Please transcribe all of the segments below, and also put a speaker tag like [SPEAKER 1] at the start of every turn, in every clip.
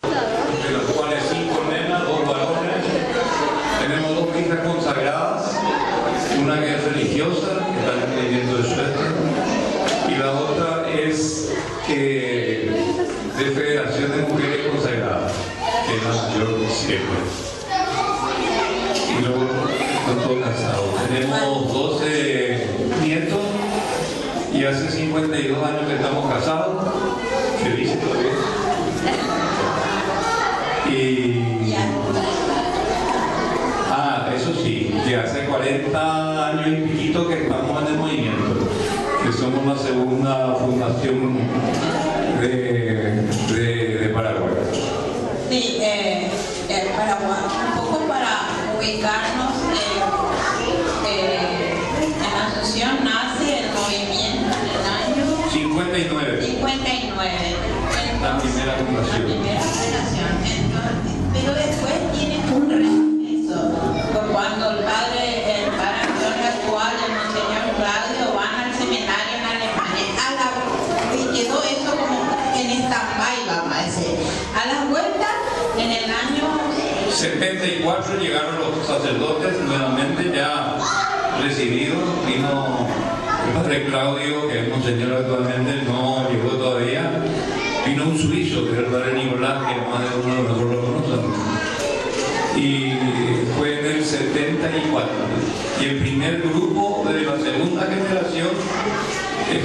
[SPEAKER 1] de los cuales 5 nenas, 2 varones. Tenemos 2 hijas consagradas, una que es religiosa, que está en el movimiento de Suecia, y la otra es de Federación de Mujeres Consagradas, que es la mayor siempre. Y luego están todos casados. Tenemos 12 nietos y hace 52 años que estamos casados. Felices todavía. Y eso sí, que hace 40 años y piquito que estamos en el movimiento, que somos la segunda fundación de Paraguay.
[SPEAKER 2] Sí, Paraguay, un poco para ubicarnos, en la asociación nace el movimiento en el año
[SPEAKER 1] 59. La primera fundación.
[SPEAKER 2] Entonces, pero después tiene un regreso, por cuando el padre Antonio actual, el monseñor Claudio, van al seminario en Alemania, y quedó eso como en stand-by, vamos a decir. A la vuelta, en el año
[SPEAKER 1] 74 llegaron los sacerdotes nuevamente ya recibidos. Vino el padre Claudio, que es monseñor actualmente, no llegó todavía. Vino un suizo, que es el padre Nicolás, que más de uno de nosotros lo conocen. Y fue en el 74. Y el primer grupo de la segunda generación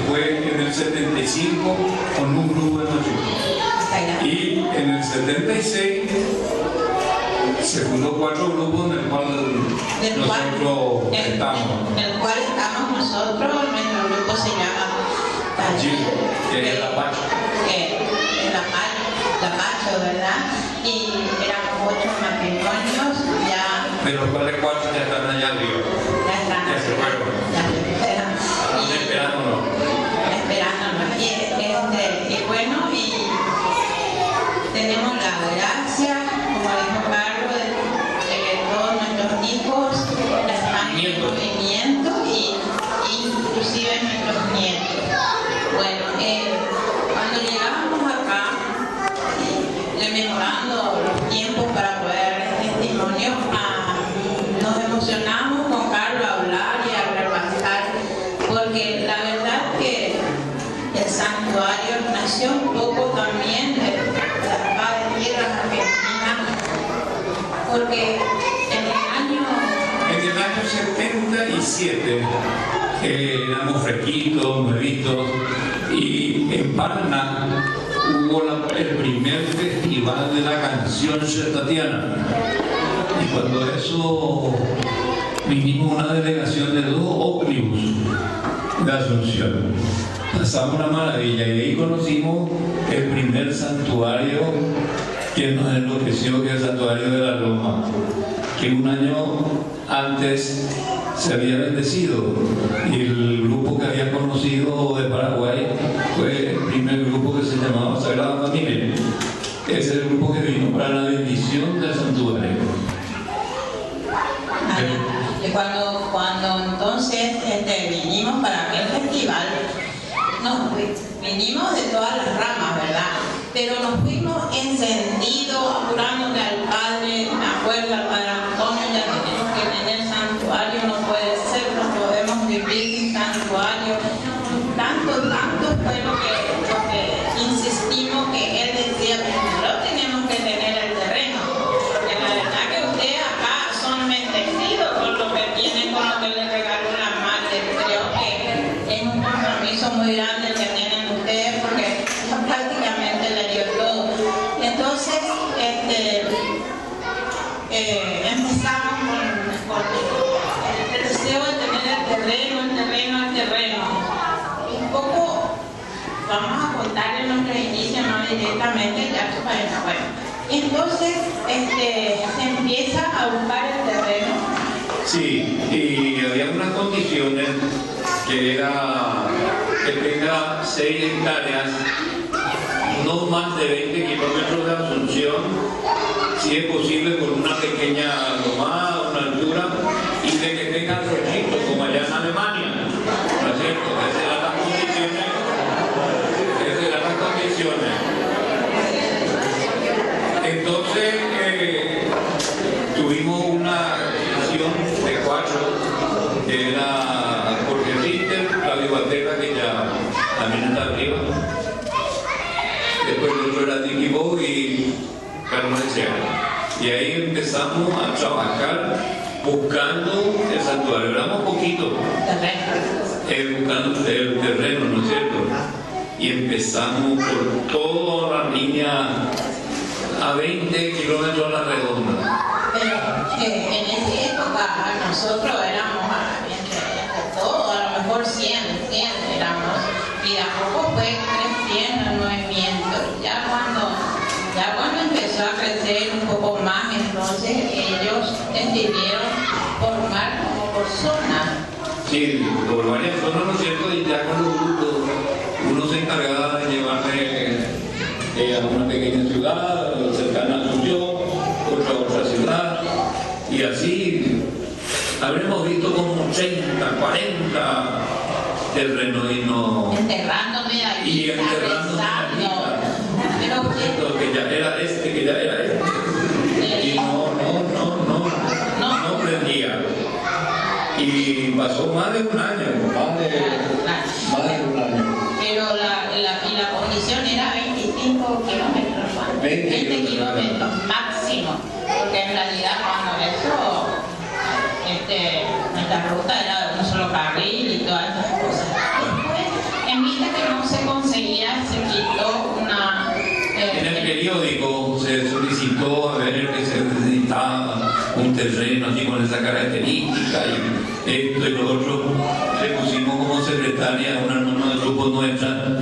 [SPEAKER 1] fue en el 75 con un grupo de nosotros. Y en el 76 se fundó 4 grupos en el cual nosotros estamos.
[SPEAKER 2] En el cual estamos nosotros, nuestro grupo se llama
[SPEAKER 1] Allí, que es la Pacho.
[SPEAKER 2] La Pacho, ¿verdad? Y éramos 8 matrimonios, ya.
[SPEAKER 1] De los cuales 4 ya están allá arriba. Ya se fueron. Esperándonos. Y bueno, y tenemos la gracia, como dijo Carlos, de que todos nuestros hijos están en el movimiento y inclusive nuestros nietos. Bueno, cuando llegábamos acá, rememorando los tiempos para poder dar testimonio, nos emocionamos con Carlos a hablar y a repasar, porque la verdad que el santuario nació un poco también de la paz de tierras argentinas, porque en el año 77 éramos fresquitos, nuevitos, y en Paraná hubo el primer festival de la canción chetatiana. Y cuando eso vinimos una delegación de 2 ómnibus de Asunción. Pasamos una maravilla y ahí conocimos el primer santuario que nos enloqueció, que es el santuario de la Loma, que un año antes se había bendecido, y el grupo que había conocido de Paraguay fue el primer grupo que se llamaba Sagrada Familia. Es el grupo que vino para la bendición del santuario.
[SPEAKER 2] Y cuando entonces vinimos para aquel festival, vinimos de todas las ramas, ¿verdad? Pero nos fuimos encendidos, apurándole al Padre, me acuerdo al Padre Antonio, ya tenemos que tener santuario, no puede ser, no podemos vivir sin santuario. Tanto fue lo que insistimos, que él decía, primero tenemos que tener el terreno, porque la verdad que ustedes acá son bendecidos con lo que tienen, con lo que les regaló la madre. Creo que es un compromiso muy grande que tienen ustedes, porque prácticamente le dio todo. Entonces, empezamos con el deseo de tener el terreno. Un poco, vamos a contarle nuestro inicio, no directamente, ya que bueno. Entonces, se empieza a buscar el terreno.
[SPEAKER 1] Sí, y había unas condiciones que era que tenga 6 hectáreas, no más de 20 kilómetros de Asunción, si es posible con una pequeña lomada, una altura, y de que tenga cerritos como allá en Alemania, ¿no es cierto? Esas eran las condiciones.
[SPEAKER 3] empezamos a trabajar buscando el santuario. Éramos poquitos, buscando el terreno, ¿no es cierto? Y empezamos por toda la línea a 20 kilómetros a la redonda.
[SPEAKER 2] Pero en esa época nosotros éramos entre todo, a lo mejor 100 éramos, y de a poco fue creciendo el movimiento. Ya cuando empezó a crecer un poco más, entonces ellos decidieron formar como por zonas.
[SPEAKER 3] Sí, por varias zonas, ¿no es cierto? Y ya con los grupos, uno se encargaba de llevarle a una pequeña ciudad cercana a Asunción, otra ciudad, y así habremos visto como 30, 40 terrenos y no...
[SPEAKER 2] Enterrándome ahí,
[SPEAKER 3] y enterrándome ahí, que ya era este, que ya era este, y no prendía. Y pasó más de un año, más de un año.
[SPEAKER 2] Pero la condición era 25 kilómetros, ¿no?
[SPEAKER 3] 20
[SPEAKER 2] kilómetros máximo, porque en realidad cuando eso, nuestra ruta era de un solo carril y todas esas cosas. Después, en vista que no se conseguía, se quitó una...
[SPEAKER 3] en el periódico se solicitó a ver que se necesitaba un terreno así con esa característica y esto y lo otro. Le pusimos como secretaria a una hermana del grupo nuestra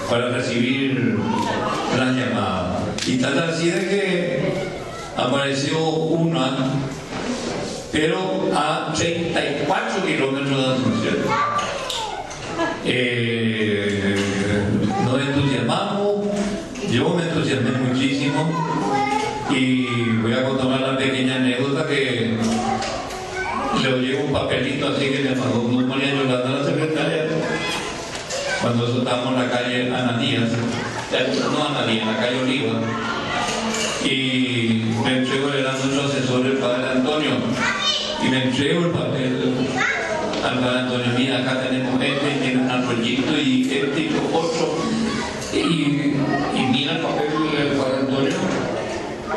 [SPEAKER 3] para recibir las llamadas. Y tal así de que apareció una, pero a 34 kilómetros de Asunción. Nos entusiasmamos, yo me entusiasmé muchísimo y voy a contar una pequeña anécdota que le llevo un papelito así que me mandó María Yolanda, la secretaria, cuando eso estábamos en la calle Ananías, en la calle Oliva, y me entrego, era nuestro asesor el padre Antonio, y me entrego el papel al padre Antonio. Mira, acá tenemos tiene un arroyito y y lo otro, y mira el papel del padre Antonio,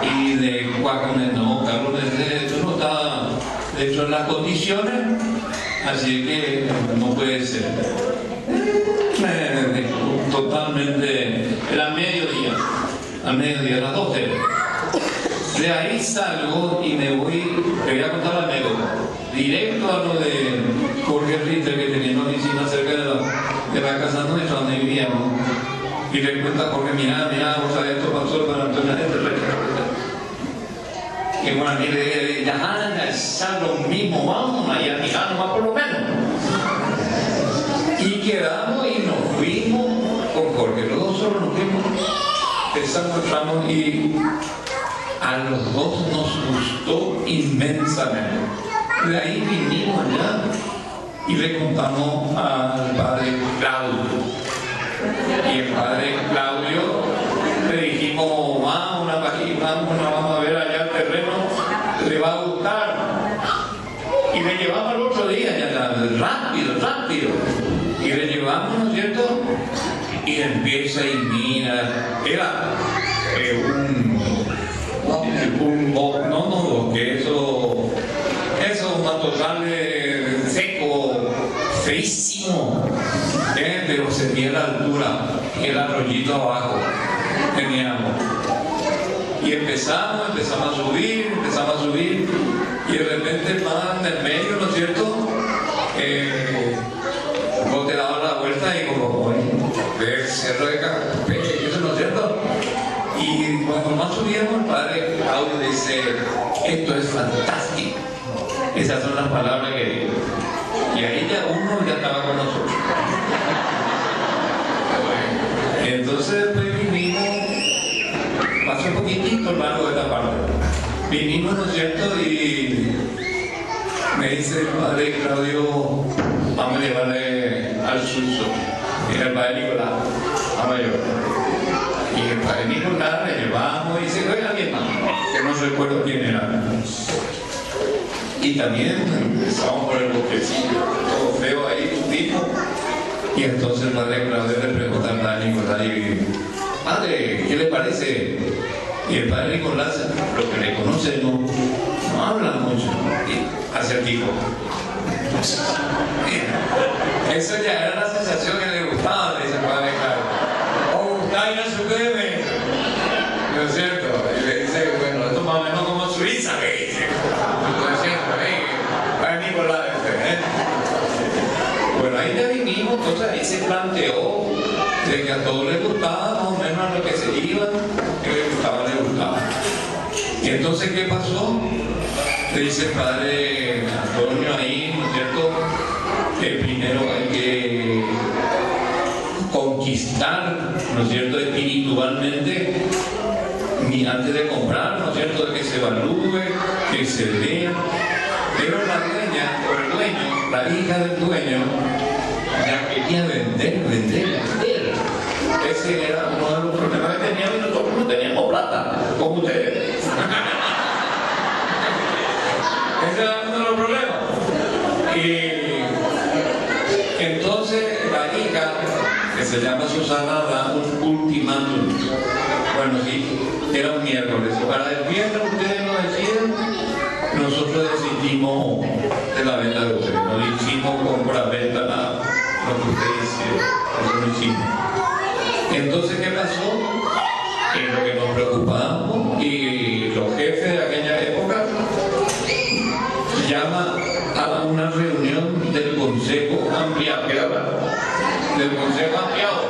[SPEAKER 3] y de Cuacones, no, Carlos, eso no está dentro de las condiciones, así que no puede ser. Totalmente, era mediodía, a las 12. De ahí salgo y me voy, le voy a contar la anécdota, directo a lo de Jorge Ritter, que tenía una oficina cerca de la casa nuestra donde vivíamos, y le cuenta a Jorge, mira, vos sabés, esto pasó para Antonio. Y bueno, a mí le dije, ya lo mismo, vamos a ir a mirar nomás por lo menos. Y quedamos y nos fuimos con Jorge, los dos solo nos fuimos, entramos y a los dos nos gustó inmensamente. De ahí vinimos allá y le contamos al padre Claudio. Y el padre Claudio le dijimos, vamos a ver allá el terreno, le va a gustar. Y le llevamos el otro día, ya rápido. Y le llevamos, ¿no es cierto? Y empieza y mira, era un bosque, eso un matorral seco, feísimo, pero se veía la altura, el arroyito abajo teníamos. Y empezamos a subir, y de repente más en el medio, ¿no es cierto? Vos te dabas la vuelta y como, el cerro de Café, eso, ¿no es cierto? Y cuando más subíamos, el padre Claudio dice, esto es fantástico. Esas son las palabras que dijo. Y ahí uno ya estaba con nosotros. Entonces pues vinimos, pasó un poquitito largo de esta parte. Vinimos, ¿no es cierto? Y me dice el padre Claudio, vamos a llevarle al Suso. Y el padre Nicolás, vamos a llevarle. Y el padre Nicolás le llevamos y dice, oiga, mi hermano, que no recuerdo quién era. Y también empezamos por el bosquecillo, todo feo ahí, subimos. Y entonces el padre Claudio le pregunta al padre Nicolás, padre, ¿qué le parece? Y el padre Nicolás, lo que le conocemos, no habla mucho, y hace el tipo. Eso ya era la sensación que le gustaba, le dice el padre Carlos. Oh, gustaba ir a su bebé. ¿No es cierto? Y le dice, bueno, esto más o menos como Suiza, le dice. ¿No es cierto? Padre Nicolás, Bueno, ahí ya vinimos, entonces ahí se planteó de que a todos les gustaba, más o menos a lo que se iban, que les gustaba, les gustaba. Y entonces, ¿qué pasó? Le dice el padre Antonio ahí, ¿no es cierto? Que primero hay que conquistar, ¿no es cierto?, espiritualmente, ni antes de comprar, ¿no es cierto?, de que se evalúe, que se vea. Pero la dueña, o el dueño, la hija del dueño, ya quería vender. Ese era uno de los problemas que teníamos y nosotros no teníamos plata, como ustedes. Ese era uno de los problemas. Y entonces la hija, que se llama Susana, da un ultimátum. Bueno, sí, era un miércoles. Para el viernes ustedes no deciden, nosotros decidimos de la venta de ustedes. No hicimos compra-venta, nada. Lo que ustedes hicieron, eso lo hicimos. Entonces, ¿qué pasó? Lo que nos preocupamos y los jefes de aquella época llaman a una reunión del Consejo Ampliado, del Consejo Ampliado,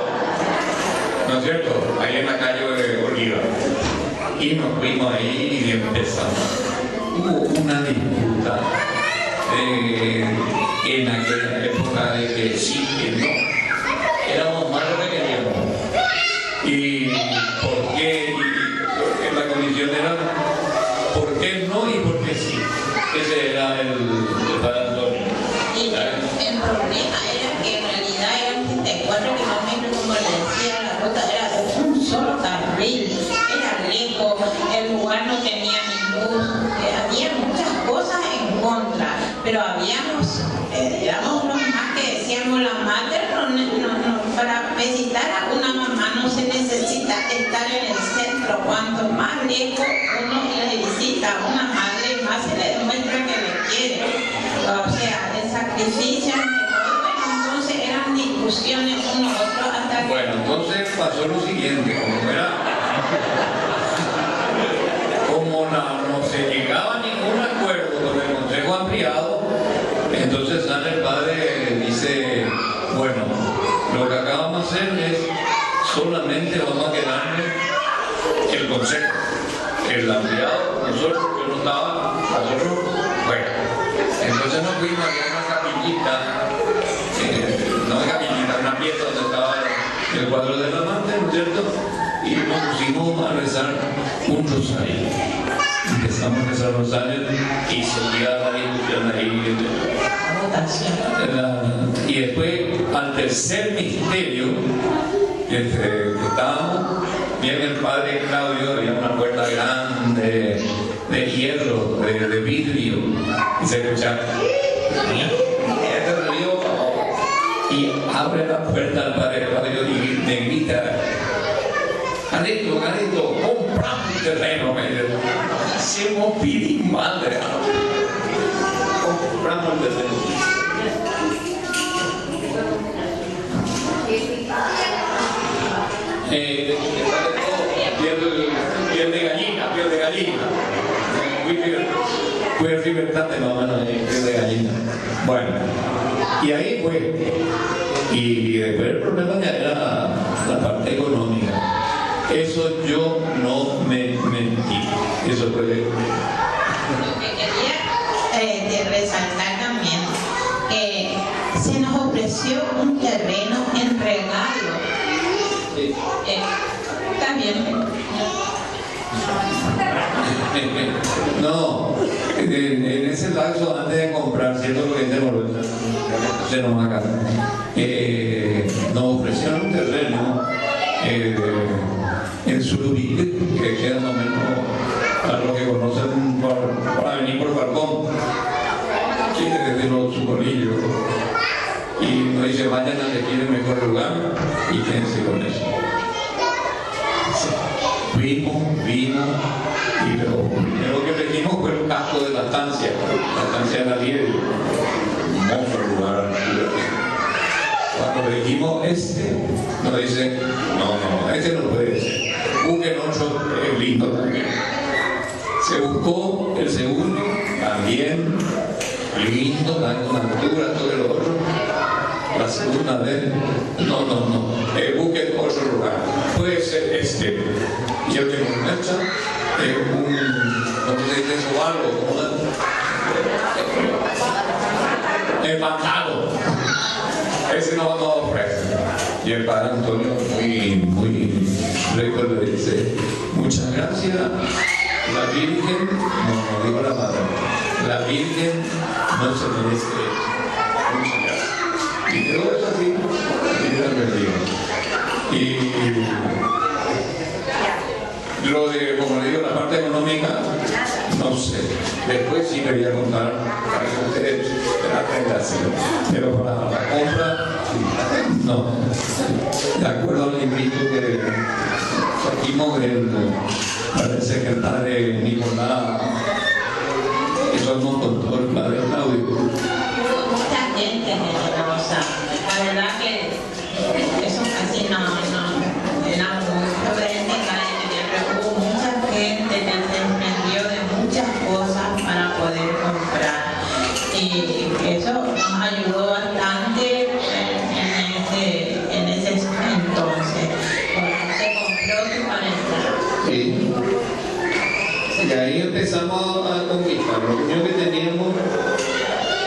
[SPEAKER 3] ¿no es cierto? Ahí en la calle de Oliva. Y nos fuimos ahí y empezamos. Hubo una disputa en aquella época de que sí, que no. Éramos más lo que queríamos. ¿Y por qué? Y la condición era ¿por qué no y por qué sí? Ese era el padre Antonio.
[SPEAKER 2] Y el problema era que en realidad eran 34 kilómetros, como le decía, la ruta era de un solo carril, era lejos, el lugar no tenía ni luz, había muchas cosas en contra, pero éramos los más que decíamos la madre, para visitar a una mamá no se necesita estar en el centro, cuanto más lejos uno le visita a una madre, más se le demuestra que le quiere, o sea, el sacrificio, entonces eran discusiones uno otro hasta que...
[SPEAKER 3] Bueno, entonces pasó lo siguiente, como no se llegaba a ningún acuerdo con el Consejo Ampliado, entonces sale el padre y dice, bueno, lo que acabamos de hacer es solamente vamos a quedarnos el Consejo, el ampliado, nosotros, yo no estaba, nosotros, bueno, entonces nos fuimos a una capillita, no una capillita, una pieza donde estaba el cuadro del amante, ¿no es cierto? Y nos pusimos a rezar un rosario. Empezamos a rezar rosario y seguía la discusión ahí. Y después, al tercer misterio, que estábamos, viene el padre Claudio, había una puerta grande de hierro, de vidrio, y se escuchaba, y abre la puerta al padre Claudio y me grita, Carlito, compramos un terreno, hacemos pidi madre, compramos el terreno. Piel de gallina. Fue libertad más o menos, piel de gallina. Bueno, y ahí fue. Y después el problema ya era la parte económica. Eso yo no me mentí. Eso fue.
[SPEAKER 2] Lo que quería resaltar también, se nos ofreció un terreno en regalo.
[SPEAKER 3] Sí.
[SPEAKER 2] También.
[SPEAKER 3] No, en ese lapso antes de comprar, siendo lo que se nos va a casar, nos ofrecieron un terreno en Surubí, que queda más o menos a los que conocen para venir por Falcón, sí, desde los Sucolillos, y nos dice vayan a elegir el mejor lugar y quédense con eso. Sí. Vimos, y lo primero que elegimos fue el casco de la estancia de la Lieve, un hermoso lugar. Cuando elegimos nos dicen, no, este no puede ser, busquen otro, es lindo también. Se buscó el segundo, también lindo, dando una altura, todo el otro. La segunda vez, no, busquen otro lugar, puede ser este. Y el que nos muestra es ¿cómo se dice eso? Algo, el mandado. Ese no ofrece. Y el padre Antonio, muy rico, le dice, muchas gracias, la Virgen, no digo la madre, la Virgen no se merece eso. Muchas gracias. Y quedó eso así, y Dios bendiga. Y lo de, como le digo, la parte económica, no sé. Después sí me voy a contar para que ustedes aprendan, pero para la compra, no. De acuerdo al librito que trajimos, parece que el padre Nicolás, eso no contó el padre Claudio.
[SPEAKER 2] Mucha gente generosa. La verdad que eso casi no era muy prudente, pero hubo mucha gente que se desprendió de muchas cosas para poder comprar. Y eso nos ayudó bastante en ese entonces, porque se compró su panetera.
[SPEAKER 3] Sí. Y ahí empezamos a conquistar. Lo único que teníamos,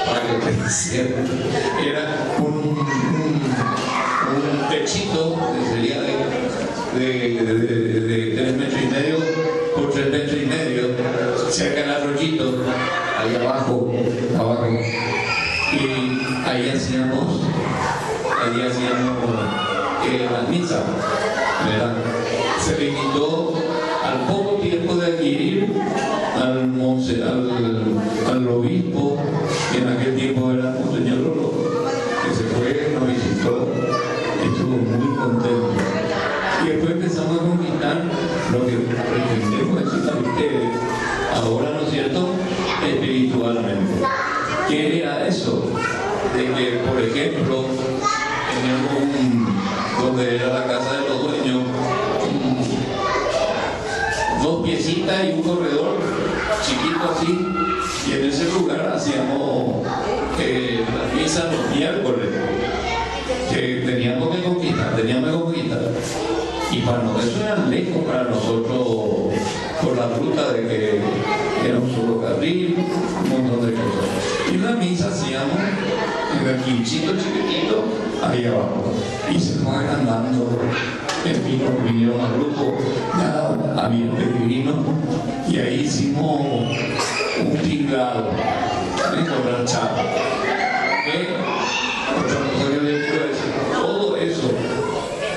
[SPEAKER 3] para que ustedes sepan, era un techito que sería de 3 metros y medio por 3 metros y medio, cerca del arroyito, ahí abajo, y ahí hacíamos las misas, ¿verdad? Se limitó al poco tiempo de adquirir al obispo, que en aquel tiempo era Monseñor Lolo, que se fue, nos visitó, estuvo muy contento. Y después empezamos a conquistar lo que pretendemos decir a ustedes ahora, ¿no es cierto?, espiritualmente. ¿Qué era eso? De que, por ejemplo, teníamos donde era la casa de los dueños, 2 piecitas y un corredor chiquito así, y en ese lugar hacíamos la misa los miércoles, que teníamos que conquistar, y para nosotros eso era lejos para nosotros, por la ruta de que era un solo carril, un montón de cosas. Y la misa hacíamos en el quinchito chiquitito ahí abajo, y se fue agrandando. Vinieron al grupo, ya había peregrinos, y ahí hicimos un tinglado con la chapa. Todo eso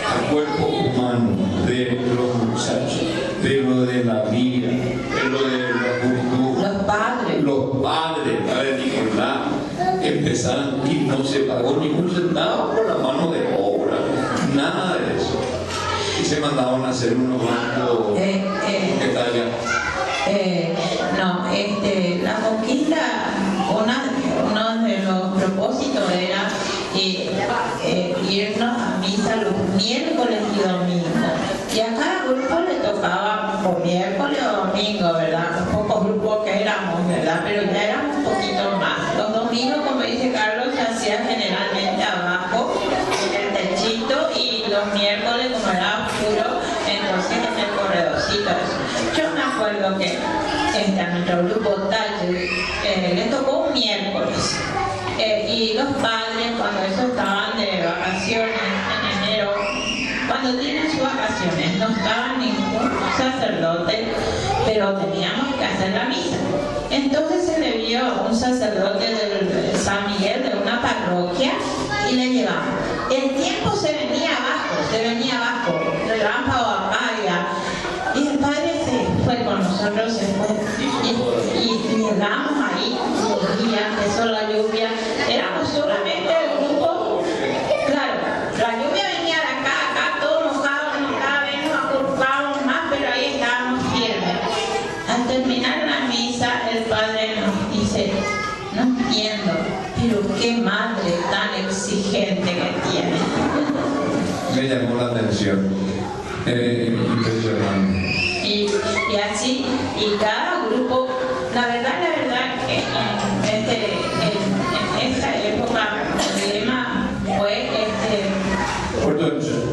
[SPEAKER 3] al cuerpo humano de los muchachos, de lo de la vida, de lo de la juventud. Los padres, padre Nicolás, empezaron y no se pagó ningún centavo por la mano de obra, nada de eso. Y se mandaban a hacer unos bancos que tal
[SPEAKER 2] la conquista, uno de los propósitos era irnos a misa los miércoles y domingos. Y a cada grupo le tocaba por miércoles o domingo, ¿verdad? Los pocos grupos que éramos, ¿verdad? Pero ya éramos un poquito más. Los domingos, como dice Carlos, se hacía generalmente abajo, en el techito, y los miércoles, como era oscuro, entonces en el corredorcito. Yo me acuerdo que a nuestro grupo Talle le tocó un miércoles. Y los padres, cuando ellos estaban de vacaciones en enero, cuando tienen sus vacaciones, no estaba ningún sacerdote, pero teníamos que hacer la misa. Entonces se le vio a un sacerdote de San Miguel, de una parroquia, y le llevamos. El tiempo se venía abajo, relámpago apaga, y el padre se fue con nosotros, y llegamos ahí, llovía, empezó la lluvia, éramos solamente el grupo, claro, la lluvia venía de acá, todos mojados, cada vez nos acurrucábamos más, pero ahí exigente que tiene.
[SPEAKER 3] Me llamó la atención. Impresionante.
[SPEAKER 2] Y así, y cada grupo, la verdad que en esta época el lema fue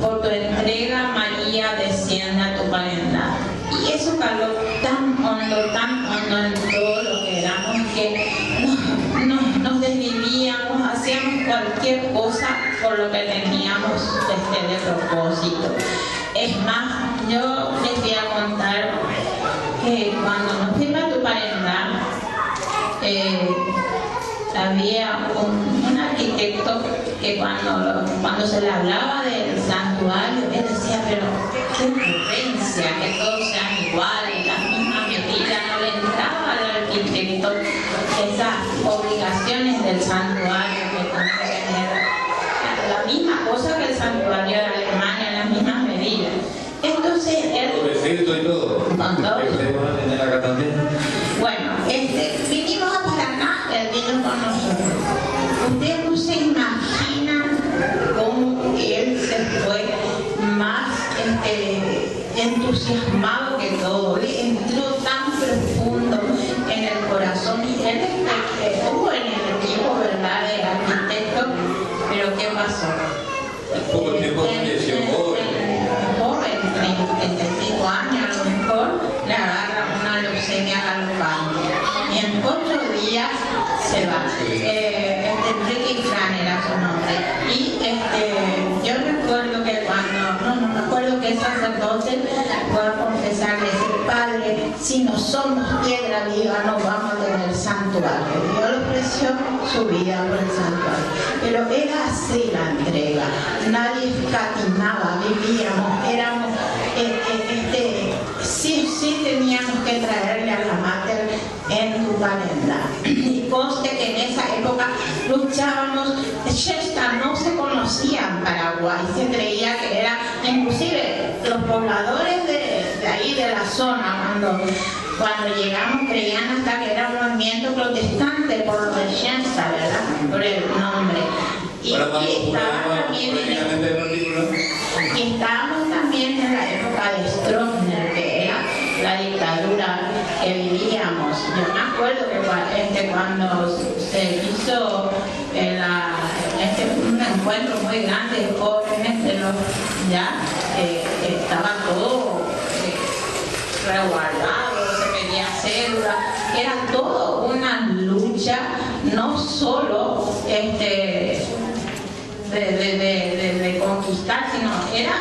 [SPEAKER 2] por tu entrega María desciende a tu parental. Y eso caló tan hondo en todo lo que éramos, que nos desvivíamos, hacíamos cualquier cosa por lo que teníamos de propósito. Es más, yo les voy a contar que cuando nos fuimos a tu parental, había un arquitecto que cuando se le hablaba del santuario, él decía, pero qué ocurrencia, que todos sean iguales, las mismas medidas. No le entraba al arquitecto esas obligaciones del santuario que tenía que tener la misma cosa que el santuario de Alemania, las mismas medidas. Entonces él...
[SPEAKER 3] y todo.
[SPEAKER 2] Con todo.
[SPEAKER 3] ¿Ustedes van a tener acá también?
[SPEAKER 2] Bueno, vinimos a Paraná, él vino con nosotros. Ustedes no se imaginan cómo él se fue más entusiasmado que todo. Le entró tan profundo en el corazón y él estuvo en el equipo, ¿verdad?, de arquitectos. Pero ¿qué pasó?
[SPEAKER 3] Poco tiempo falleció
[SPEAKER 2] joven, 35 años a lo mejor, le agarra una leucemia galopante. Y en 8 días se va. Enrique Ifrán era su nombre. Y yo recuerdo que no me acuerdo que el sacerdote fue a confesar, decir, Padre, si no somos piedra viva, no vamos a tener santuario. Dios le ofreció su vida por el santuario. Pero era así la entrega. Nadie escatimaba, vivíamos, éramos, sí teníamos que traerle a la mater en tu parental. Y conste que en esa época luchábamos, Shesta no se conocía en Paraguay, se creía que era, inclusive los pobladores de ahí de la zona, cuando llegamos creían hasta que era un movimiento protestante por lo de Shesta, ¿verdad? Por el nombre. Y estábamos también en la época de Stroessner, que era la dictadura que vivíamos. Yo me acuerdo que cuando se hizo un encuentro muy grande de jóvenes de los estaba todo resguardado, se pedía cédula, era todo una lucha, no solo de conquistar, sino era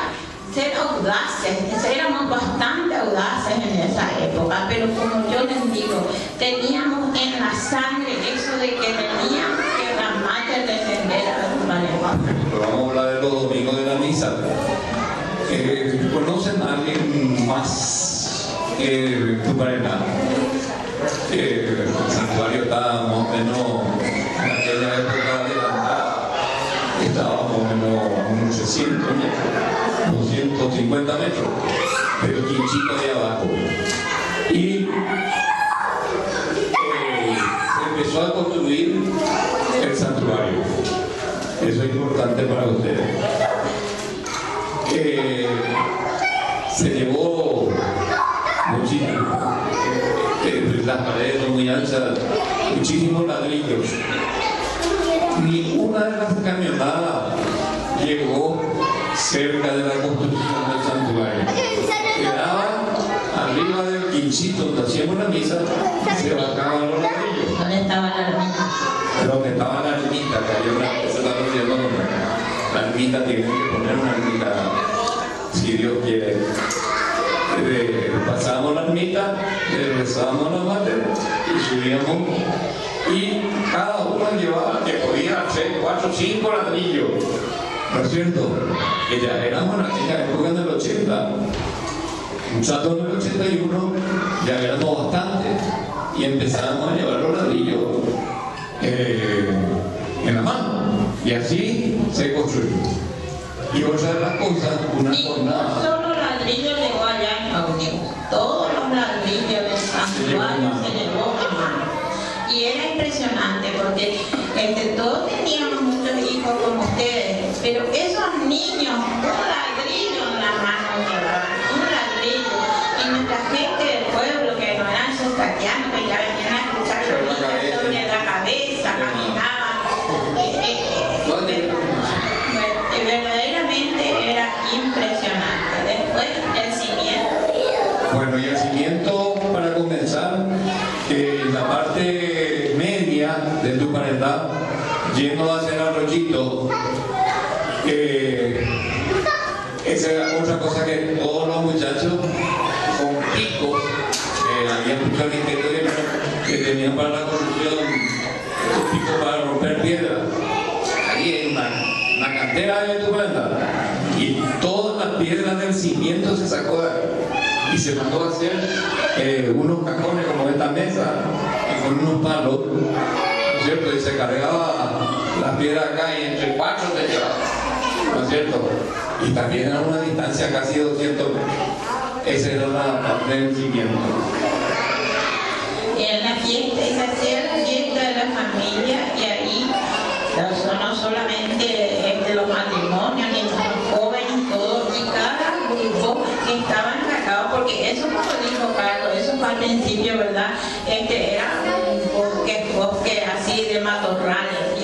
[SPEAKER 2] ser audaces. Éramos bastante audaces en esa época, pero como yo les digo, teníamos en la sangre eso de que teníamos que la mater descender a los paredes.
[SPEAKER 3] Vamos a hablar de los domingos de la misa. ¿Conocen a alguien más que tu pareja? El santuario estaba más o menos en aquella época adelantada, estaba más o menos a unos 600 metros, 250 metros, pero el quinchito de abajo. Y se empezó a construir el santuario. Eso es importante para ustedes. Se llevó muchísimo, las paredes son muy anchas, muchísimos ladrillos. Ni una de las camionadas llegó cerca de la construcción del santuario. Quedaba arriba del quinchito donde hacíamos la misa, se bajaban los ladrillos.
[SPEAKER 2] ¿Dónde estaba la ermita?
[SPEAKER 3] Donde estaba la ermita, que había una cosa que estaba diciendo, la ermita tiene que poner una ermita, si Dios quiere. Pasábamos la ermita, rezábamos la mater y subíamos, y cada uno llevaba, que podía hacer 4 o 5 ladrillos, ¿no es cierto? Que ya éramos en aquella época del 80, muchachos en el 81, ya éramos bastante, y empezamos a llevar los ladrillos en la mano, y así se construyó. Y otra de las cosas, una jornada.
[SPEAKER 2] Solo ladrillo llegó allá en Jaunio. Todos los ladrillos del santuario se llevó en mano. Y era impresionante porque todos teníamos muchos hijos como Pero esos niños, un ladrillo en la mano llevaban, un ladrillo. Y nuestra gente del pueblo, que no eran sustatianos, que ya venían a escuchar los niños sobre la cabeza, caminaban. Verdaderamente era impresionante. Después el cimiento.
[SPEAKER 3] Bueno, y el cimiento, para comenzar, la parte media de tu paredad, yendo hacia el arroyito, esa era otra cosa que todos los muchachos con picos, había muchos arquitectos que tenían para la construcción picos para romper piedras. Ahí hay una cantera de tu paredad, y todas las piedras del cimiento se sacó de ahí y se mandó a hacer unos cajones como esta mesa con unos palos, ¿no es cierto? Y se cargaba las piedras acá y entre 4 te llevaba, ¿no es cierto? Y también a una distancia casi 200 metros. Esa era la parte del cimiento.
[SPEAKER 2] Y en la fiesta, se hacía la fiesta de la familia, y ahí no solamente los matrimonios, ni los jóvenes, todos, y cada grupo que estaba encargado, porque eso, como dijo Carlos, eso fue al principio, ¿verdad? Era un bosque así de matorrales, y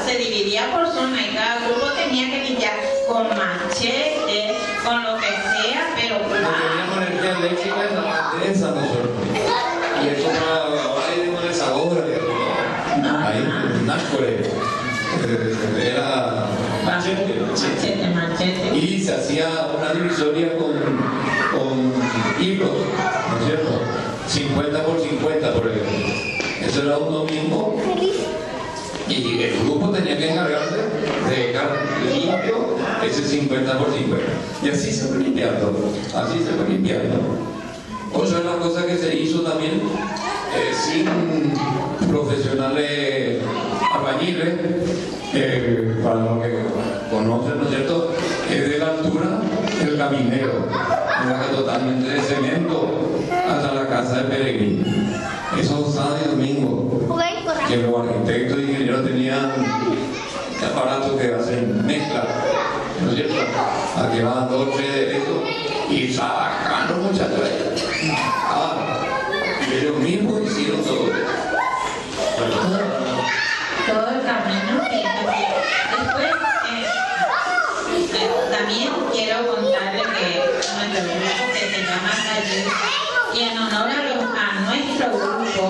[SPEAKER 2] se dividía por zona, y cada grupo tenía que limpiar con machete, con lo que sea, pero
[SPEAKER 3] teníamos energía eléctrica en esa nosotros. Y eso ahora hay una desadora, ahí en Nápoles. Era machete. Y se hacía una divisoria con hilos, ¿no es cierto? 50 por 50, por ejemplo. Eso era un domingo. Y el grupo tenía que encargarse de dejar limpio ese 50 por 50. Y así se fue limpiando. Otra de las cosas que se hizo también, sin profesionales albañiles, para los que conocen, ¿no es cierto?, de la altura, el caminero, era totalmente de cemento hasta la casa de peregrino. Esos sábados y domingos, que los arquitectos y ingenieros tenían aparatos que hacen mezcla, ¿no es cierto?, a que van 2 o 3 de eso, y sacan los muchachos ahí. Ellos mismos hicieron todo
[SPEAKER 2] el camino. Después, también quiero contarles que nuestro grupo, que se llama Taller, y en honor a nuestro grupo,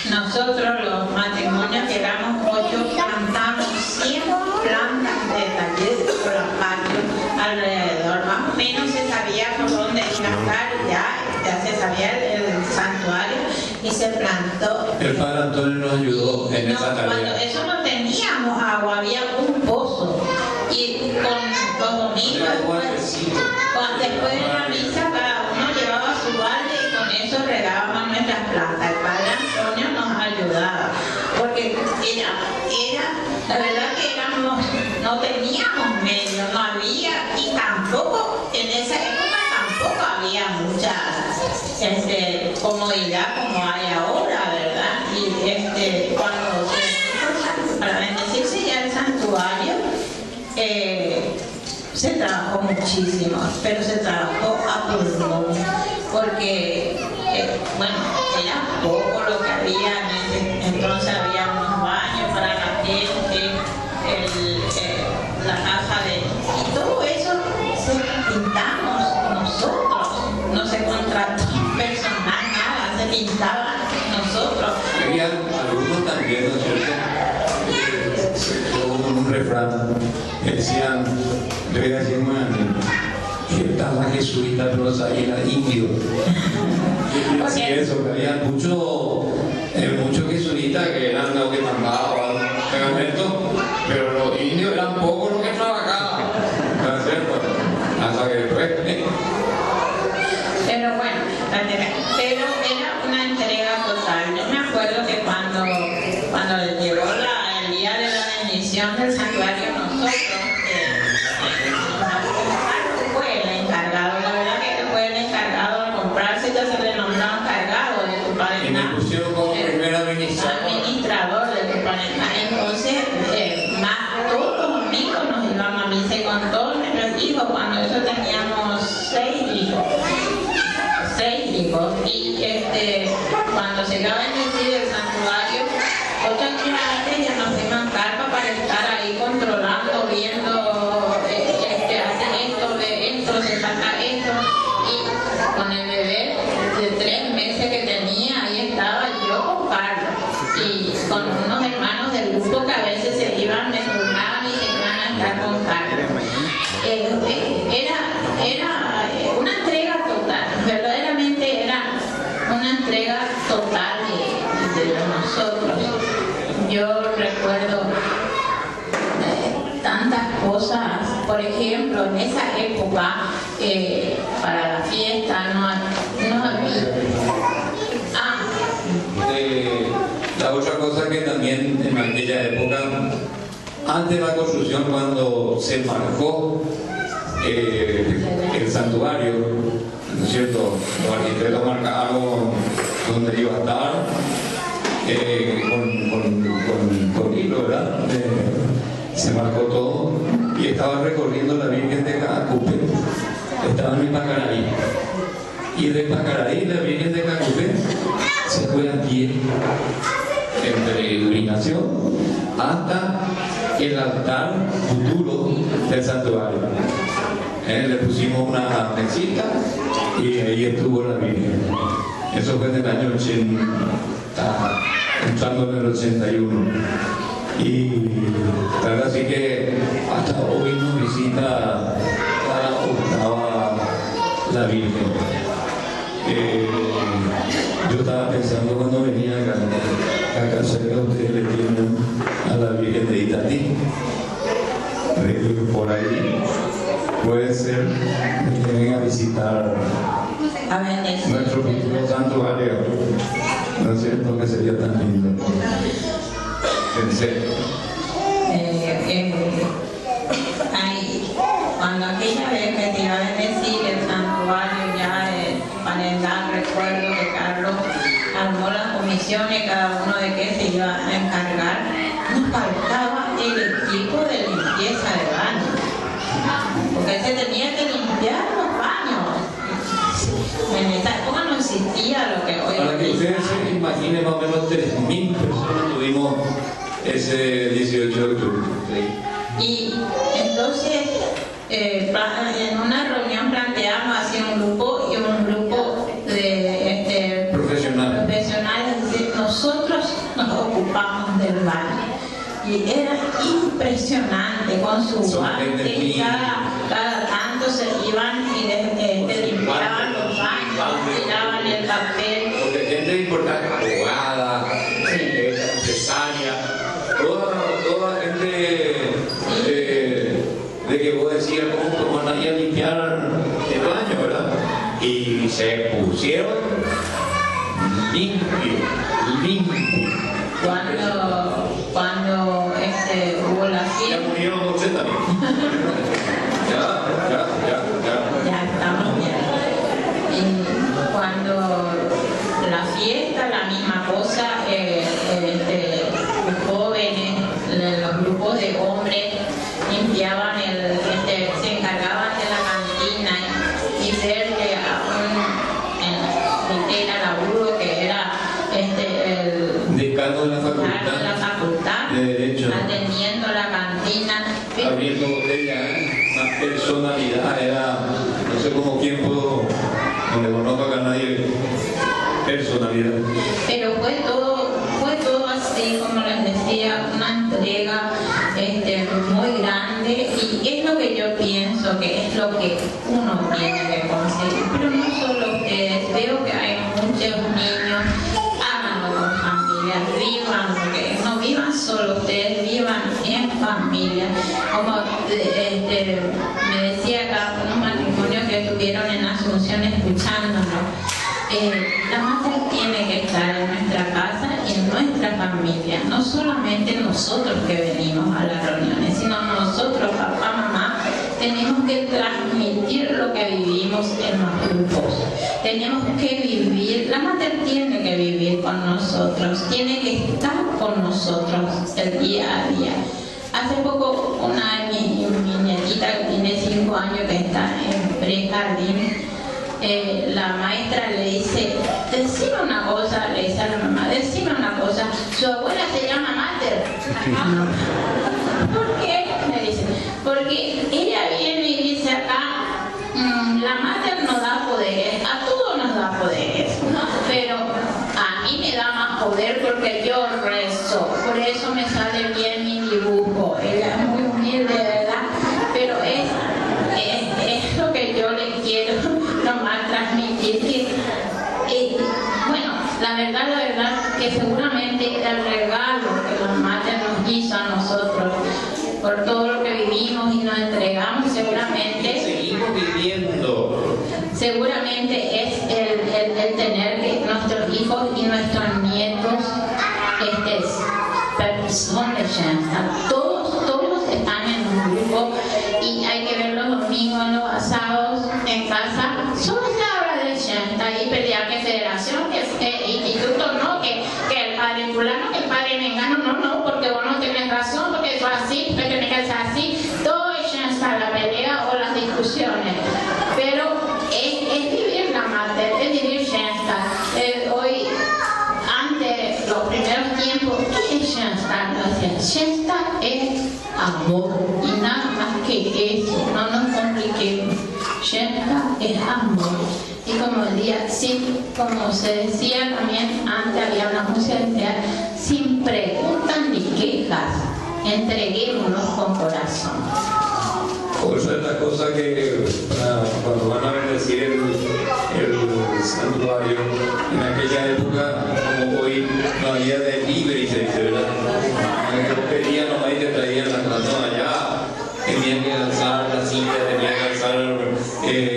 [SPEAKER 2] nosotros los matrimonios, que éramos 8, plantamos 100 plantas de taller por los patios alrededor. Más o menos se sabía por dónde gastar, ya se sabía el santuario, y se plantó.
[SPEAKER 3] El padre Antonio nos ayudó en esa tarea.
[SPEAKER 2] Cuando eso no teníamos agua, había un pozo, y con los domingos después de la misa, cada uno llevaba su balde, y con eso regábamos nuestras plantas. El padre Antonio nos ayudaba, porque la verdad que no teníamos medios, no había, y tampoco en esa época tampoco había mucha comodidad como hay ahora, ¿verdad? Y cuando para bendecirse ya el santuario, se trabajó muchísimo, pero se trabajó a pulmón, porque era poco lo que había entonces. Había unos baños para la gente, la caja y todo eso se pintamos nosotros, no se contrató personal, nada, se pintaba nosotros.
[SPEAKER 3] Había algunos también, ¿no es cierto? Un refrán que decían, le voy a decir una, que tal la jesuita, pero los ahí era indio. Y así eso, que había muchos jesuitas que eran los que mandaban pegamento, pero los indios eran pocos los que trabajaban, ¿no es cierto? Hasta que después.
[SPEAKER 2] Pero bueno, pero era una entrega total. Yo me acuerdo que cuando llegó el día de la bendición del santuario, nosotros, fue el encargado, la verdad que fue el encargado al comprarse, ya se le nombraba encargado de tu padre.
[SPEAKER 3] Y me pusieron como primer administrador
[SPEAKER 2] de tu padre. Entonces, más todos los nosotros teníamos 6 hijos. 6 hijos. Y cuando se iba a bendecir el santuario, 8 días antes ya nos fuimos en carpa para estar ahí controlando, viendo, hacen esto, de esto, se saca esto. Y con el bebé de 3 meses que tenía, ahí estaba yo con Carlos. Y con unos hermanos del grupo que a veces se iban, me turnaban y se iban a estar con Carlos. Era una entrega total, verdaderamente era una entrega total de nosotros. Yo recuerdo tantas cosas, por ejemplo, en esa época, para la fiesta no había...
[SPEAKER 3] La otra cosa que también en aquella época, antes de la construcción, cuando se marcó el santuario, ¿no es cierto? Los arquitectos marcaron donde iba a estar, con hilo, ¿verdad? Se marcó todo y estaba recorriendo la Virgen de Cacupe. Estaba en Pacaraí. Y de Pacaraí, la Virgen de Cacupe se fue a pie en peregrinación hasta el altar futuro del santuario. Le pusimos una mesita y ahí estuvo la Virgen. Eso fue en el año 80, entrando en el 81. Y claro, así que hasta hoy nos visita cada octava la Virgen. Yo estaba pensando cuando venía acá cerca, ustedes le tienen a la Virgen de Itatí. Por ahí puede ser que vengan a visitar nuestro futuro santuario. ¿No es cierto que sería tan lindo? Pensé.
[SPEAKER 2] Cuando aquella vez que te iba a bendecir el santuario, ya para dar recuerdo que Carlos armó las comisiones, cada uno de qué se iba a encargar, nos faltaba el equipo de limpieza de baños, porque se tenía que limpiar los baños. En esa época no existía lo que hoy.
[SPEAKER 3] Para que ustedes se imaginen, más o menos 3.000 personas tuvimos ese 18 de octubre.
[SPEAKER 2] Y entonces, en una reunión planteamos así un grupo de profesionales, es decir, nosotros nos ocupamos del baño. Y era impresionante con su guante, y cada tanto se iban y limpiaban los baños, tiraban el papel.
[SPEAKER 3] Porque gente importante, abogada, empresaria, toda gente de que vos decías cómo van a ir a limpiar el baño, ¿verdad? Y se pusieron limpios.
[SPEAKER 2] Cuando hubo la fiesta.
[SPEAKER 3] Ya murieron 80 también.
[SPEAKER 2] Ya estamos bien. Y cuando la fiesta, la misma cosa, los jóvenes, los grupos de hombres limpiaban se encargaban de la cantina y ver que era laburo que era el
[SPEAKER 3] decano de la
[SPEAKER 2] facultad
[SPEAKER 3] de Derecho,
[SPEAKER 2] atendiendo la cantina,
[SPEAKER 3] abriendo botellas, una personalidad, era, no sé cómo quién puedo, no le conozco acá a nadie, personalidad.
[SPEAKER 2] Pero fue todo así, como les decía, una entrega muy grande, y es lo que yo pienso que es lo que uno tiene que conseguir. Pero no solo ustedes, veo que hay muchos niños, háganlo con familias, vivan, porque no vivan solo ustedes, vivan en familia. Como me decía acá unos matrimonios que estuvieron en Asunción escuchándonos. La madre tiene que estar en nuestra casa y en nuestra familia, no solamente nosotros que venimos a las reuniones, sino nosotros, papá, mamá, tenemos que transmitir lo que vivimos en los grupos. Tenemos que vivir, la madre tiene que vivir con nosotros, tiene que estar con nosotros el día a día. Hace poco mi nietita que tiene 5 5 años que está en prejardín, la maestra le dice, decime una cosa, le dice a la mamá, decime una cosa, su abuela se llama Mater. ¿Por qué? Le dice, porque ella viene y dice acá, la Mater nos da poderes, a todos nos da poderes, pero a mí me da más poder porque yo rezo, por eso me sale bien mi dibujo. Ella es muy humilde, ¿verdad? Pero es lo que yo le quiero nomás transmitir, que bueno, la verdad que seguramente el regalo que la Mater nos hizo a nosotros por todo lo que vivimos y nos entregamos, seguimos viviendo. Seguramente es el tener que nuestros hijos y nuestros nietos son de Shensta. Todos están en un grupo y hay que ver los domingos, los asados en casa. Solo se habla de Shensta y pelear que federación, que instituto, no, que el padre fulano, que el padre mengano, no, porque vos no tenés razón, porque eso así, porque tenés que ser así. Todo es Shensta, la pelea o las discusiones. Pero es vivir la Mater, es vivir Shensta. Hoy, antes, los primeros tiempos, ¿qué es Shensta? Shensta es amor y nada más que eso, no nos compliquemos. Shensta es amor. Y como se decía también, antes había una música que decía, sin preguntas ni quejas, entreguémonos con corazón.
[SPEAKER 4] Por eso es la cosa que cuando van a bendecir el santuario, en aquella época, como hoy, no había delivery, se dice, ¿verdad? Yo pedía nomás y te traían la plata allá, tenía que alzar la silla, tenía que alzar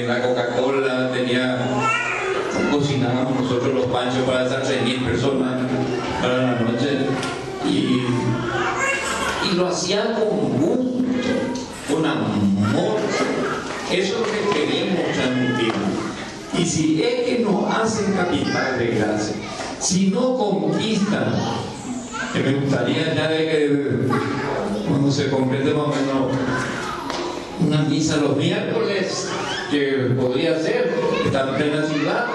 [SPEAKER 4] la Coca-Cola, cocinábamos nosotros los panchos para esas 6.000 personas para la noche y lo hacía con gusto, con amor. Eso es lo que queremos transmitir. Y si es que nos hacen capital de gracia, si no conquistan, me gustaría ya de que cuando se complete más o menos una misa los miércoles, que podría ser, está en plena ciudad,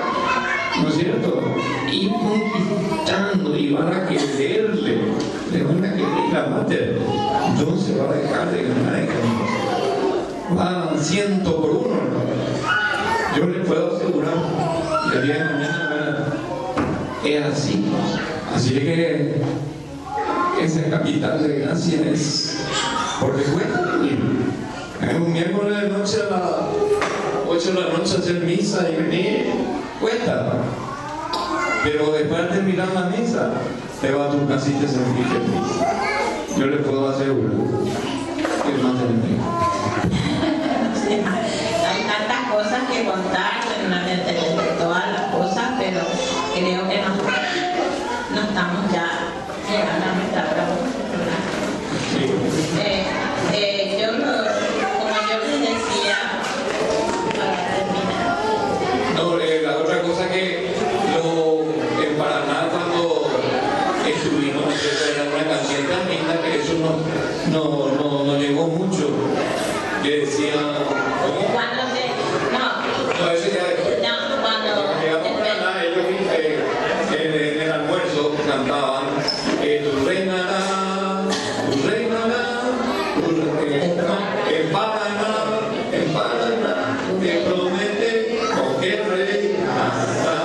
[SPEAKER 4] ¿no es cierto? Y conquistando, y van a quererle, le van a querer la Mater, entonces va a dejar de ganar, van 100 por 1, ¿no? Yo les puedo asegurar, y el día de mañana es así. Así que ese capital de gracia es porque cuesta. Un miércoles de noche a las 8 de la noche hacer misa y venir cuesta, pero después de terminar la misa te vas a tu casa y te sentís feliz. Yo le puedo asegurar que más
[SPEAKER 2] hay tantas cosas que contar de todas las cosas, pero creo que no estamos ya llegando a nuestra hora. Como yo les decía, para terminar.
[SPEAKER 4] No, la otra cosa que en Paraná cuando estuvimos, era una canción tan linda que eso no llegó mucho. Que decía, ¿cómo? No, ese ya después.
[SPEAKER 2] No, cuando
[SPEAKER 4] llegamos a Paraná, ellos en el almuerzo cantaban tu reinará, en Paraná, te promete con que reinará.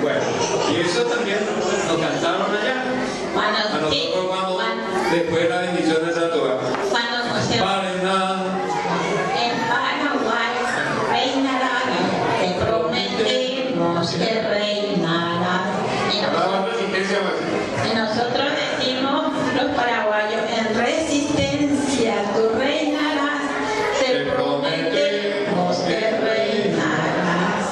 [SPEAKER 4] Bueno, y eso también lo cantaron allá. A nosotros cuando después de la bendición de Santo Paraná.
[SPEAKER 2] En Paraguay reinará, te prometemos que reinará. Y nosotros decimos los paraguayos, en resistencia tú reinarás, te prometemos que reinarás.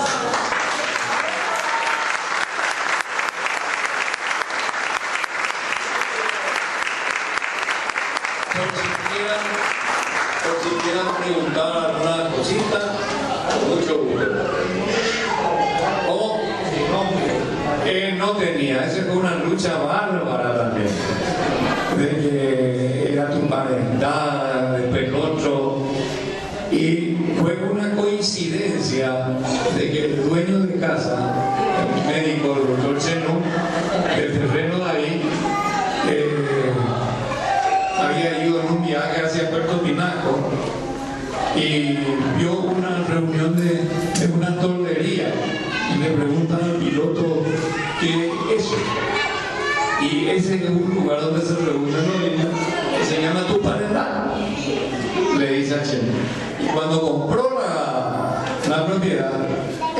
[SPEAKER 4] Por si quieran preguntar alguna cosita, con mucho gusto. ¿Cómo? No tenía, esa fue una lucha bárbara también. De que era tu
[SPEAKER 3] emparentada, después el otro. Y fue una coincidencia de que el dueño de casa, el médico, el doctor Cheno, del terreno de ahí, había ido en un viaje hacia Puerto Pinaco y vio una reunión de una toldería y le preguntan al piloto qué es eso. Y ese es un lugar donde se reúnen los niños que se llama Tuparendá, le dice a Cheno. Y cuando compró la propiedad,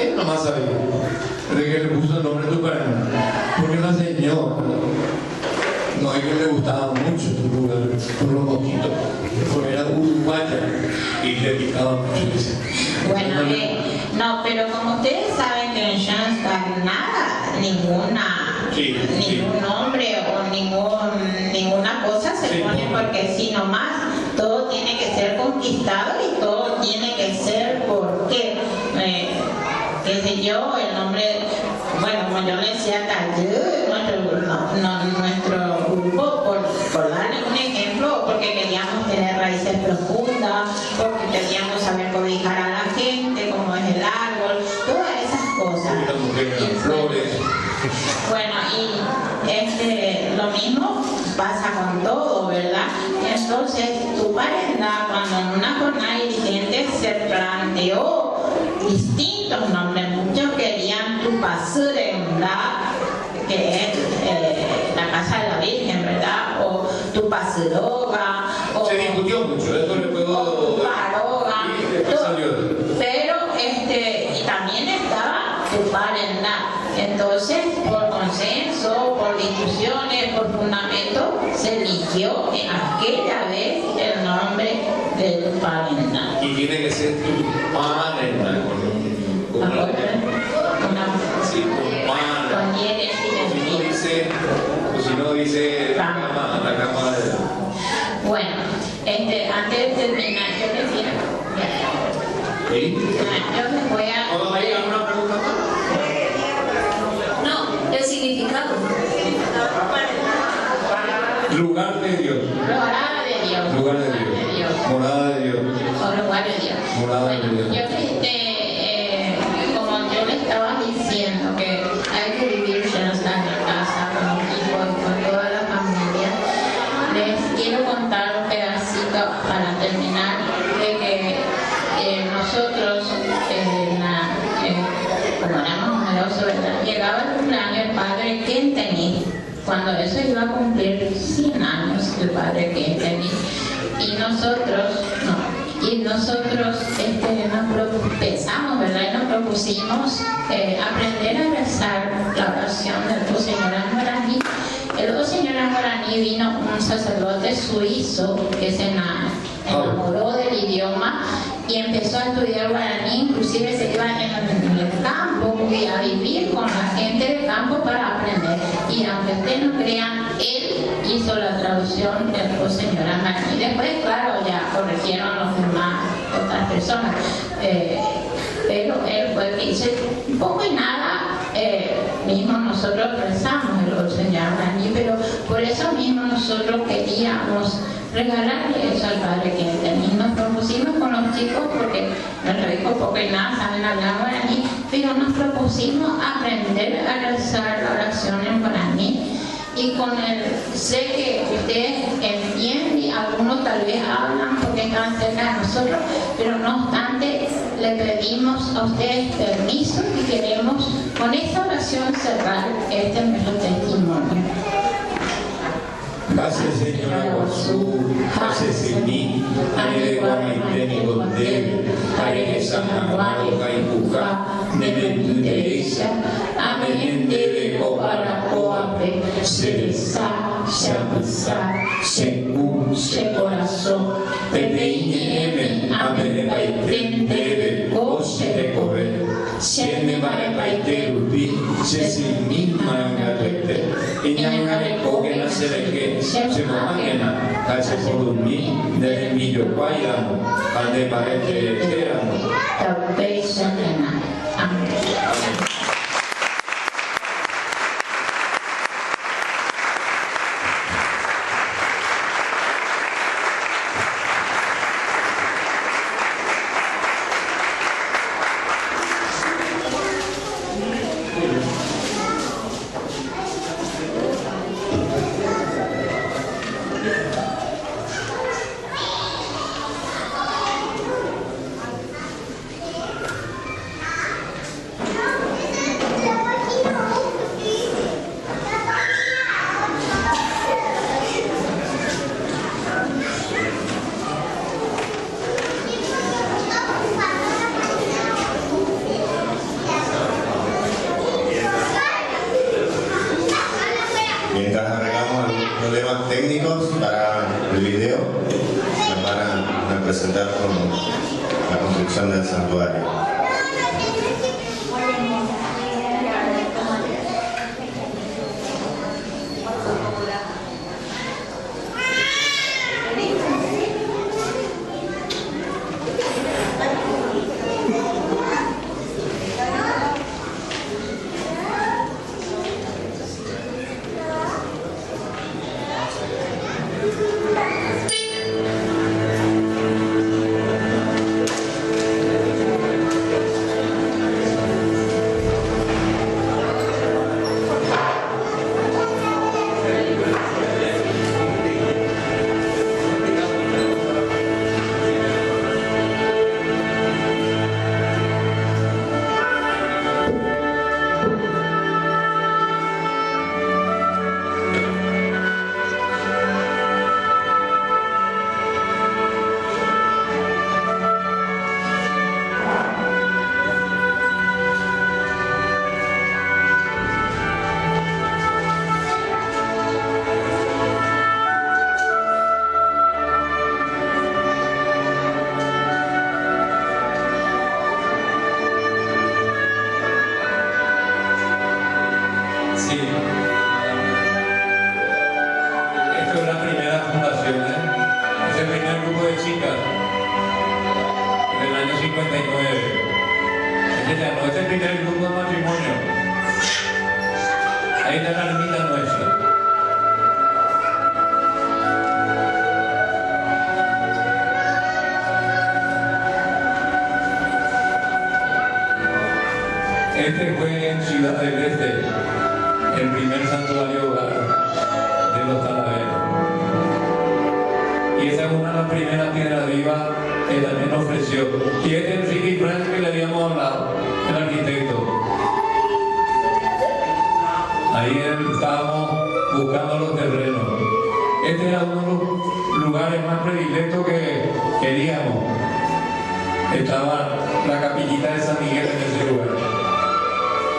[SPEAKER 3] él nomás sabía de que le puso el nombre Tuparendá, porque la señora no es que le gustaba mucho su lugar por los mosquitos, porque era uruguaya y le picaba mucho.
[SPEAKER 2] Bueno, no, pero como ustedes saben que en Shanghái nada, ningún nombre o ninguna cosa se pone porque si nomás todo tiene que ser conquistado y todo tiene que ser porque, qué sé yo, el nombre, bueno, como yo le decía, nuestro grupo, por darle un ejemplo, porque queríamos tener raíces profundas, porque queríamos saber cobijar a la gente, cómo es el árbol, todas esas cosas. Bueno, y lo mismo pasa con todo, ¿verdad? Entonces, Tuparendá, cuando en una jornada dirigente se planteó distintos nombres, muchos querían Tupacurendá, que es la casa de la Virgen, ¿verdad? O Tupaciroga, o
[SPEAKER 3] se discutió mucho, eso le puedo...
[SPEAKER 2] Tuparoga,
[SPEAKER 3] y después salió.
[SPEAKER 2] pero y también estaba Tuparendá. Entonces, por consenso, por discusiones, por fundamento, se eligió aquella vez el nombre de Tuparendá.
[SPEAKER 3] Y tiene que ser Tuparendá con si no dice la cama de...
[SPEAKER 2] Bueno, antes de terminar, yo les decía,
[SPEAKER 3] ¿Sí?
[SPEAKER 2] yo les voy a...
[SPEAKER 3] ¿Hay alguna pregunta más?
[SPEAKER 5] No, el significado.
[SPEAKER 3] Lugar de Dios.
[SPEAKER 2] Morada de Dios.
[SPEAKER 3] Lugar de Dios. Morada de Dios.
[SPEAKER 2] O lugar de Dios.
[SPEAKER 3] Morada de
[SPEAKER 2] Bueno,
[SPEAKER 3] Dios.
[SPEAKER 2] como yo le estaba diciendo que hay que vivir ya en casa con los hijos, con toda la familia, les quiero contar un pedacito para terminar de que nosotros, como éramos numerosos, ¿verdad? Llegaba el cumpleaños del padre Kenteni, cuando eso iba a cumplir 100 años el padre Kenteni, y nosotros pensamos, ¿verdad? Y nos propusimos aprender a rezar la oración del Señor en guaraní. El Señor en guaraní vino un sacerdote suizo que se enamoró del idioma y empezó a estudiar guaraní, inclusive se iba en el campo y a vivir con la gente del campo para aprender. Y aunque ustedes no crean, él hizo la traducción del Señor en guaraní. Después, claro, ya corrigieron los demás, otras personas. Pero él fue el que hizo poco y nada, mismo nosotros rezamos el Señor guaraní, pero por eso mismo nosotros queríamos regalarle eso al padre Kenteni. Nos propusimos con los chicos, porque nuestro hijo poco y nada saben hablar guaraní, pero nos propusimos aprender a rezar la oración en guaraní. Y sé que ustedes entienden, algunos tal vez hablan porque están cerca de nosotros, pero no obstante le pedimos a ustedes permiso y queremos con esta oración cerrar nuestro testimonio.
[SPEAKER 3] Gracias, Señora Guazú, gracias en mí, Aire Guamaiteni Gondel, Aire Sanamaro Caipuca, Nementu Derecha, Amenende de Coparacoape, Cereza, Chamizá, Sengu, Secorazón, Peneine, Amenepaiten, Debe, Goce de Correr, Siene Marepaite, Rubi, Sesimín, Mangarete, Iñangarecoque, Nacereke, Semomagena, Caseporumí, Neremillo Guayamo, Ande Parete, Teramo.
[SPEAKER 2] Amén.
[SPEAKER 5] Mientras arreglamos algunos problemas técnicos para el video, nos van a presentar con la construcción del santuario.
[SPEAKER 3] Sí. Esto es la primera fundación, es el primer grupo de chicas del año 59. No es el primer grupo de matrimonio. Ahí está la ermita nuestra. Este fue en Ciudad del Este, el primer santuario hogar de los Talaveros. Y esa es una de las primeras piedras vivas que también ofreció. Y este es el Ricky Frank que le habíamos hablado, el arquitecto. Ahí estábamos buscando los terrenos. Este era uno de los lugares más predilectos que queríamos. Estaba la capillita de San Miguel en ese lugar.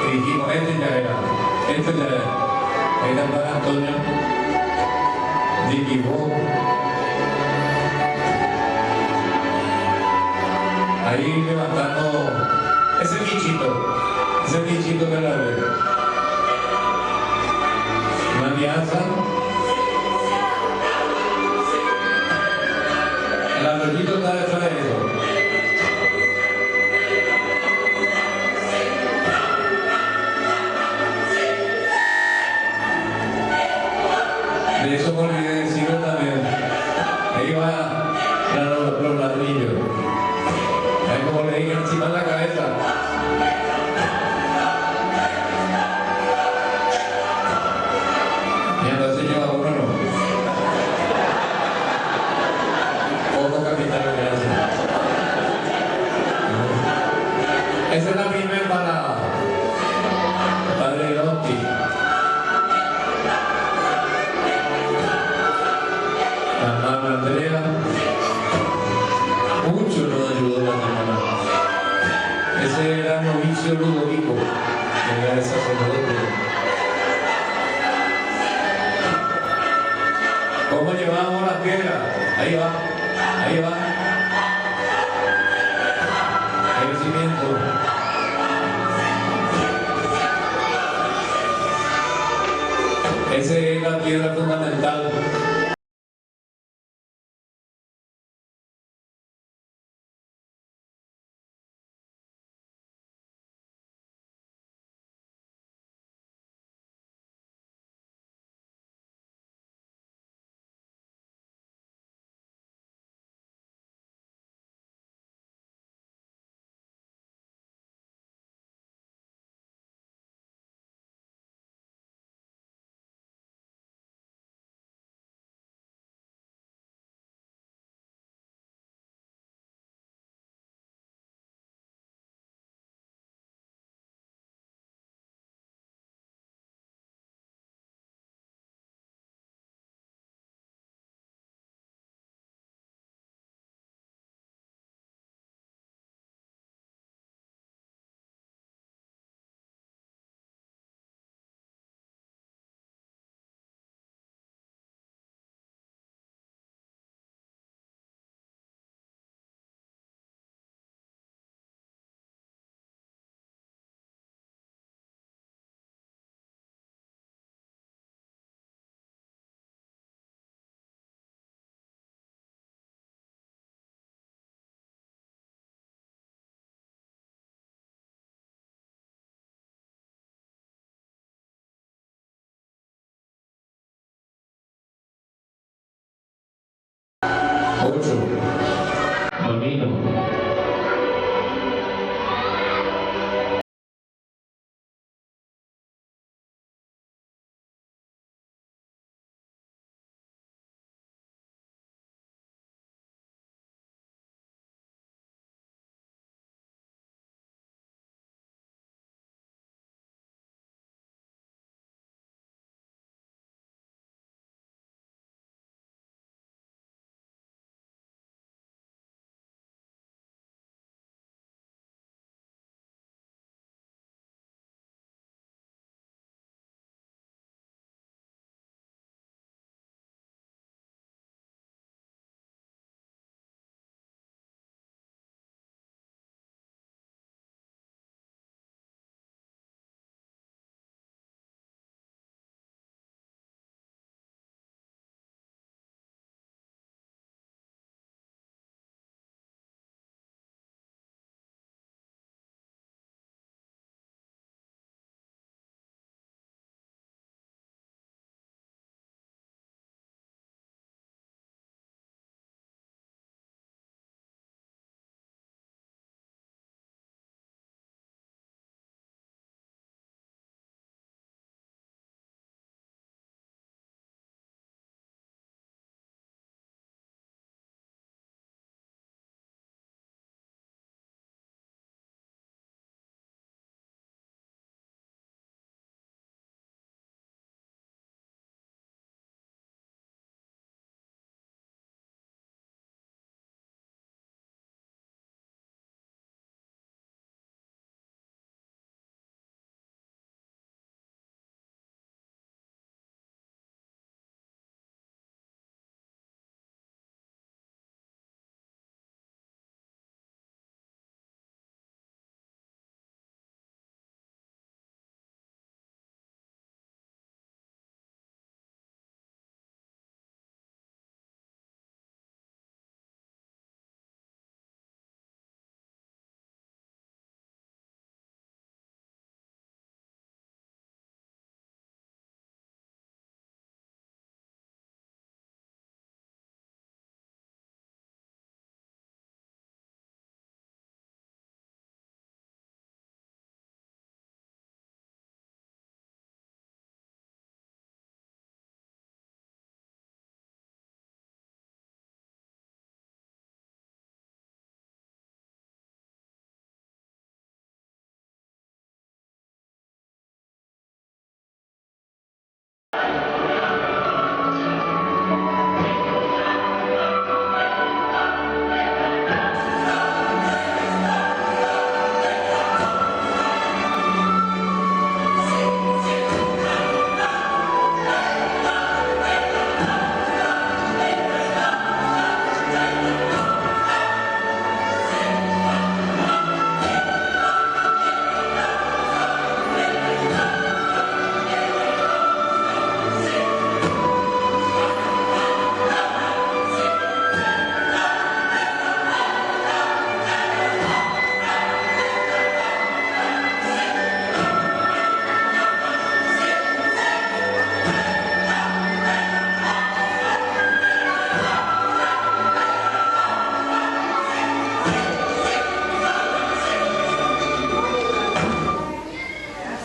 [SPEAKER 3] Y dijimos, este ya era. Ahí está Padre Antonio, Dicky Bo. Ahí levantando ese bichito que la ve. Una alianza. El arroyito está detrás de eso. De eso me olvidé decirlo también. Ahí va los ladrillos. Ahí como le dije encima de la cabeza. Y entonces lleva uno, no. Poco capital, gracias. Esa es la primera para Padre Lotti. Andrea, mucho nos ayudó la hermana. Ese era novicio Ludovico, que era el sacerdote. ¿Cómo llevamos las piedras? Ahí va. El cimiento. Esa es la piedra fundamental.
[SPEAKER 4] 8. Bonino.